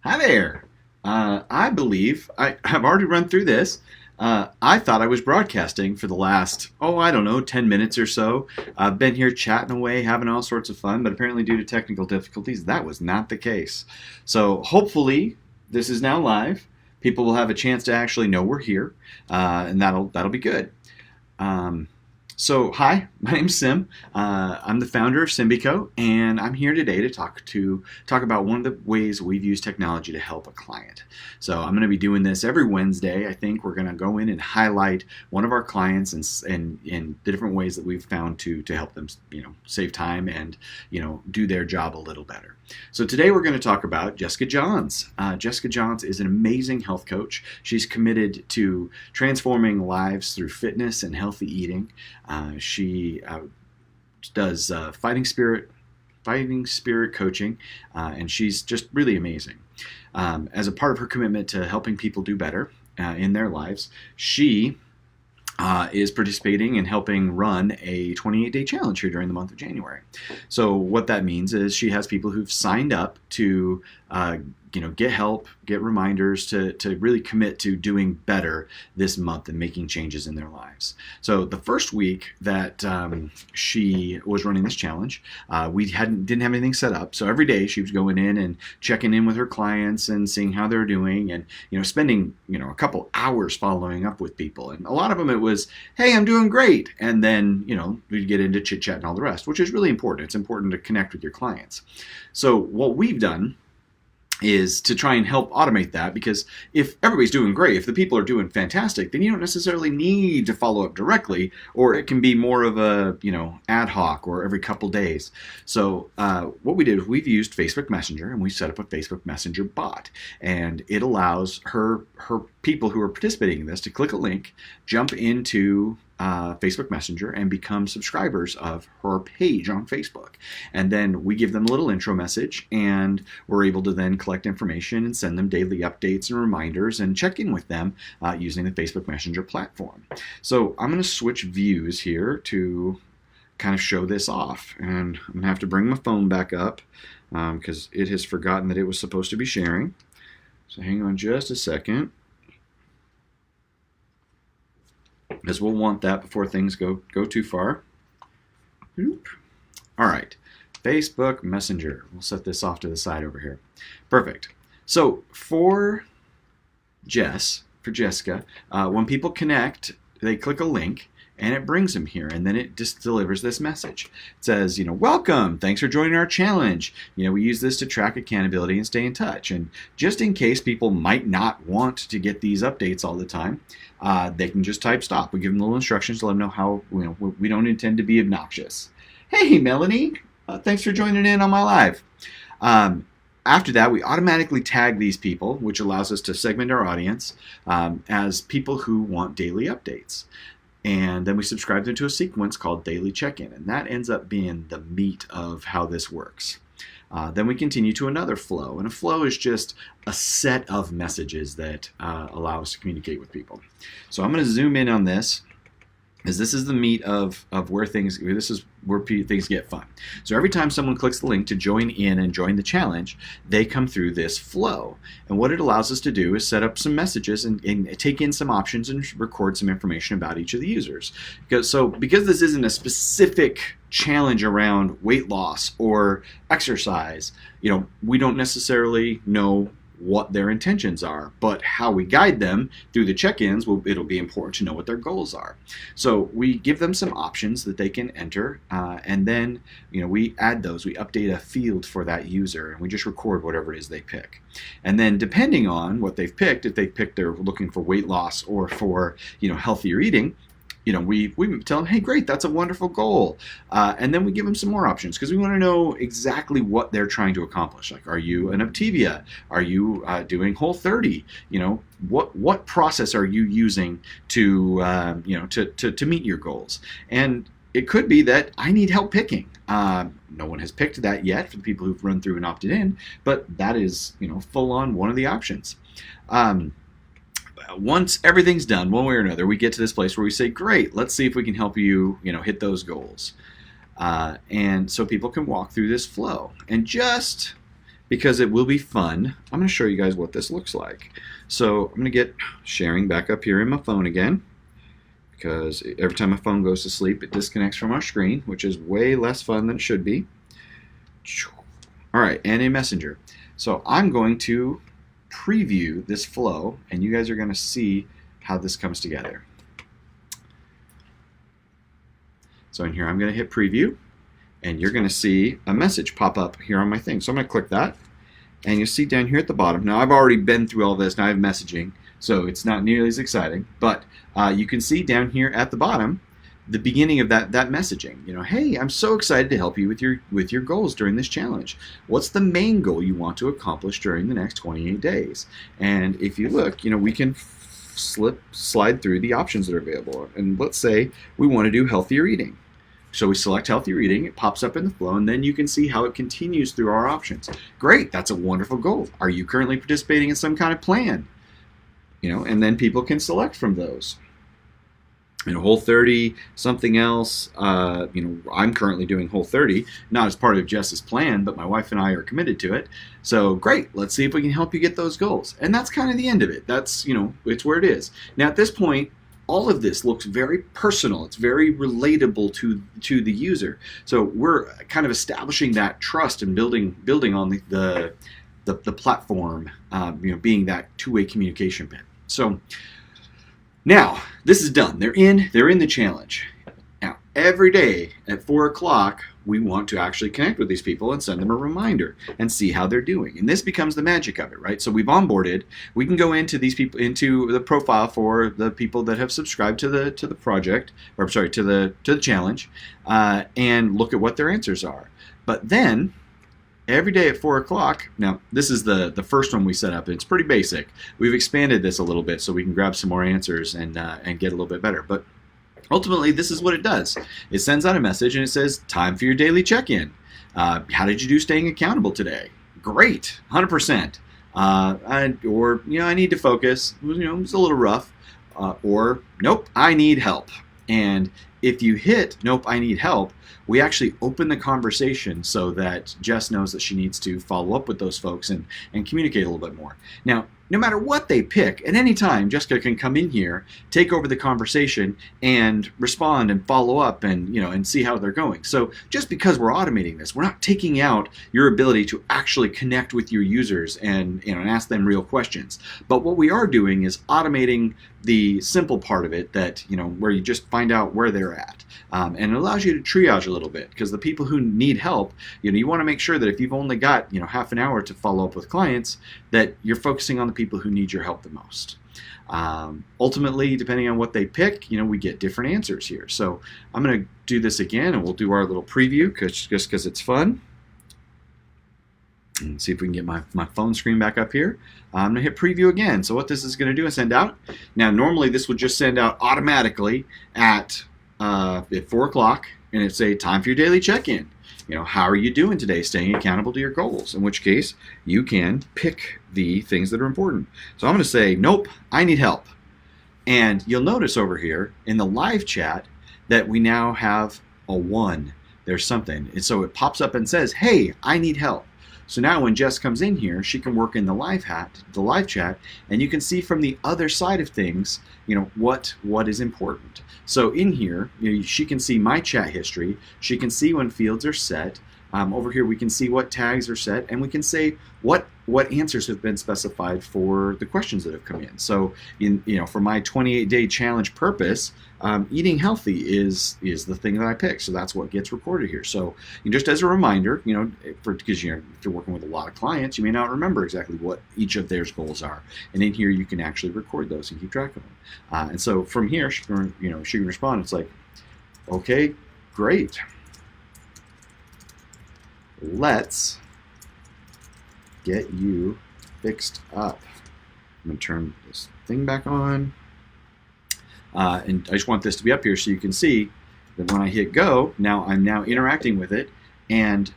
Hi there. I believe I have already run through this. I thought I was broadcasting for the last, I don't know, 10 minutes or so. I've been here chatting away, having all sorts of fun, but apparently, due to technical difficulties, that was not the case. So, hopefully, this is now live. People will have a chance to actually know we're here, and that'll be good. Um, hi, my name's Sim. I'm the founder of SimBco, and I'm here today to talk about one of the ways we've used technology to help a client. So I'm going to be doing this every Wednesday. I think we're going to go in and highlight one of our clients and the different ways that we've found to help them, save time and do their job a little better. So today we're going to talk about Jessica Johns. Jessica Johns is an amazing health coach. She's committed to transforming lives through fitness and healthy eating. She does fighting spirit coaching, and she's just really amazing. As a part of her commitment to helping people do better in their lives, she is participating in helping run a 28-day challenge here during the month of January. So what that means is she has people who've signed up to get help, get reminders to really commit to doing better this month and making changes in their lives. So the first week that she was running this challenge, we didn't have anything set up. So every day she was going in and checking in with her clients and seeing how they're doing, and spending a couple hours following up with people. And a lot of them it was, "Hey, I'm doing great," and then we'd get into chit chat and all the rest, which is really important. It's important to connect with your clients. So what we've done is to try and help automate that, because if everybody's doing great, if the people are doing fantastic, then you don't necessarily need to follow up directly, or it can be more of a ad hoc or every couple days. So what we did is we've used Facebook Messenger, and we set up a Facebook Messenger bot, and it allows her people who are participating in this to click a link, jump into Facebook Messenger, and become subscribers of her page on Facebook. And then we give them a little intro message, and we're able to then collect information and send them daily updates and reminders and check in with them using the Facebook Messenger platform. So I'm going to switch views here to kind of show this off. And I'm going to have to bring my phone back up because it has forgotten that it was supposed to be sharing. So hang on just a second, because we'll want that before things go too far. Oop. All right, Facebook Messenger. We'll set this off to the side over here. Perfect. So for Jessica, when people connect, they click a link, and it brings them here, and then it just delivers this message. It says, "Welcome, thanks for joining our challenge. We use this to track accountability and stay in touch. And just in case people might not want to get these updates all the time, they can just type stop." We give them little instructions to let them know how, we don't intend to be obnoxious. "Hey, Melanie, thanks for joining in on my live." After that, we automatically tag these people, which allows us to segment our audience as people who want daily updates. And then we subscribe them to a sequence called Daily Check-In, and that ends up being the meat of how this works. Then we continue to another flow, and a flow is just a set of messages that allow us to communicate with people. So I'm going to zoom in on this, because this is the meat of where things get fun. So every time someone clicks the link to join in and join the challenge, they come through this flow. And what it allows us to do is set up some messages and take in some options and record some information about each of the users. Because this isn't a specific challenge around weight loss or exercise, we don't necessarily know what their intentions are, but how we guide them through the check-ins, it'll be important to know what their goals are. So we give them some options that they can enter, and then we add those. We update a field for that user, and we just record whatever it is they pick. And then depending on what they've picked, if they picked they're looking for weight loss or for healthier eating, we tell them, "Hey, great, that's a wonderful goal." And then we give them some more options, because we want to know exactly what they're trying to accomplish. Like, are you an Optavia? Are you doing Whole30? What process are you using to meet your goals? And it could be that I need help picking. No one has picked that yet for the people who've run through and opted in, but that is full on one of the options. Once everything's done, one way or another, we get to this place where we say, "Great, let's see if we can help you, hit those goals." And so people can walk through this flow. And just because it will be fun, I'm going to show you guys what this looks like. So I'm going to get sharing back up here in my phone again, because every time my phone goes to sleep, it disconnects from our screen, which is way less fun than it should be. All right, and in Messenger. So I'm going to preview this flow, and you guys are going to see how this comes together. So in here, I'm going to hit preview, and you're going to see a message pop up here on my thing. So I'm going to click that, and you'll see down here at the bottom. Now, I've already been through all this. Now I have messaging, so it's not nearly as exciting. But you can see down here at the bottom the beginning of that messaging. You know, hey, I'm so excited to help you with your goals during this challenge. What's the main goal you want to accomplish during the next 28 days? And if you look, you know, we can slide through the options that are available. And let's say we want to do healthier eating. So we select healthier eating, it pops up in the flow, and then you can see how it continues through our options. Great, that's a wonderful goal. Are you currently participating in some kind of plan? You know, and then people can select from those. You know, Whole30, something else. You know, I'm currently doing Whole30, not as part of Jess's plan, but my wife and I are committed to it. So great, let's see if we can help you get those goals. And that's kind of the end of it. That's, you know, it's where it is. Now at this point, all of this looks very personal. It's very relatable to the user. So we're kind of establishing that trust and building on the platform, you know, being that two-way communication bit. So now this is done. They're in the challenge. Now every day at 4 o'clock, we want to actually connect with these people and send them a reminder and see how they're doing. And this becomes the magic of it, right? So we've onboarded. We can go into these people, into the profile for the people that have subscribed to the project, or I'm sorry, to the challenge, and look at what their answers are. But then every day at 4 o'clock, now this is the first one we set up. It's pretty basic. We've expanded this a little bit so we can grab some more answers and get a little bit better. But ultimately, this is what it does. It sends out a message and it says, time for your daily check-in. How did you do staying accountable today? Great, 100%. Or, you know, I need to focus. You know, it's a little rough. Or, nope, I need help. And if you hit, nope, I need help, we actually open the conversation so that Jess knows that she needs to follow up with those folks and communicate a little bit more. Now, no matter what they pick, at any time, Jessica can come in here, take over the conversation, and respond and follow up and, you know, and see how they're going. So just because we're automating this, we're not taking out your ability to actually connect with your users and, you know, and ask them real questions. But what we are doing is automating the simple part of it, that, you know, where you just find out where they're at. And it allows you to triage a little bit, because the people who need help, you know, you want to make sure that if you've only got, you know, half an hour to follow up with clients, that you're focusing on the people who need your help the most. Ultimately, depending on what they pick, you know, we get different answers here. So I'm going to do this again, and we'll do our little preview just because it's fun. And see if we can get my phone screen back up here. I'm going to hit preview again. So what this is going to do is send out. Now, normally this would just send out automatically at 4 o'clock, and it'd say, time for your daily check-in. You know, how are you doing today, staying accountable to your goals? In which case, you can pick the things that are important. So I'm going to say, nope, I need help. And you'll notice over here in the live chat that we now have a 1. There's something. And so it pops up and says, hey, I need help. So now when Jess comes in here, she can work in the live chat, and you can see from the other side of things, you know, what is important. So in here, you know, she can see my chat history. She can see when fields are set. Over here, we can see what tags are set, and we can say what answers have been specified for the questions that have come in. So, you know, for my 28-day challenge purpose, eating healthy is the thing that I picked. So that's what gets recorded here. So just as a reminder, you know, because you know, if you're working with a lot of clients, you may not remember exactly what each of their goals are. And in here, you can actually record those and keep track of them. And so from here, she can respond. It's like, okay, great. Let's get you fixed up. I'm going to turn this thing back on. And I just want this to be up here so you can see that when I hit go, I'm now interacting with it. And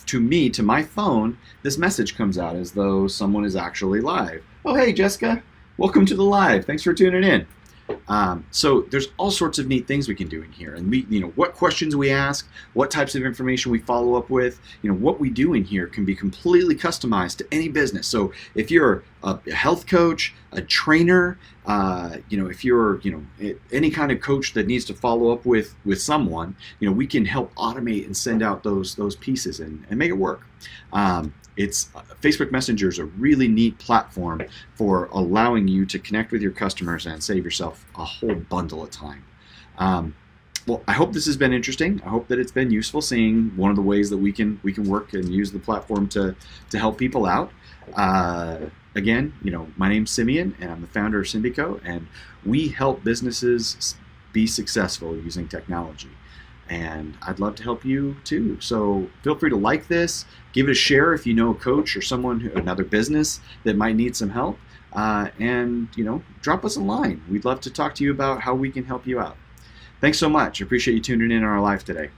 to my phone, this message comes out as though someone is actually live. Oh, hey, Jessica. Welcome to the live. Thanks for tuning in. So there's all sorts of neat things we can do in here, and what questions we ask, what types of information we follow up with, what we do in here can be completely customized to any business. So if you're a health coach, a trainer, if you're any kind of coach that needs to follow up with someone, we can help automate and send out those pieces and make it work. It's Facebook Messenger is a really neat platform for allowing you to connect with your customers and save yourself a whole bundle of time. Well, I hope this has been interesting. I hope that it's been useful seeing one of the ways that we can work and use the platform to help people out. Again, my name's Simeon, and I'm the founder of SimBco, and we help businesses be successful using technology. And I'd love to help you too. So feel free to like this, give it a share if you know a coach or someone, another business that might need some help, and drop us a line. We'd love to talk to you about how we can help you out. Thanks so much. I appreciate you tuning in our live today.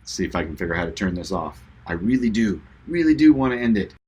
Let's see if I can figure out how to turn this off. I really do want to end it.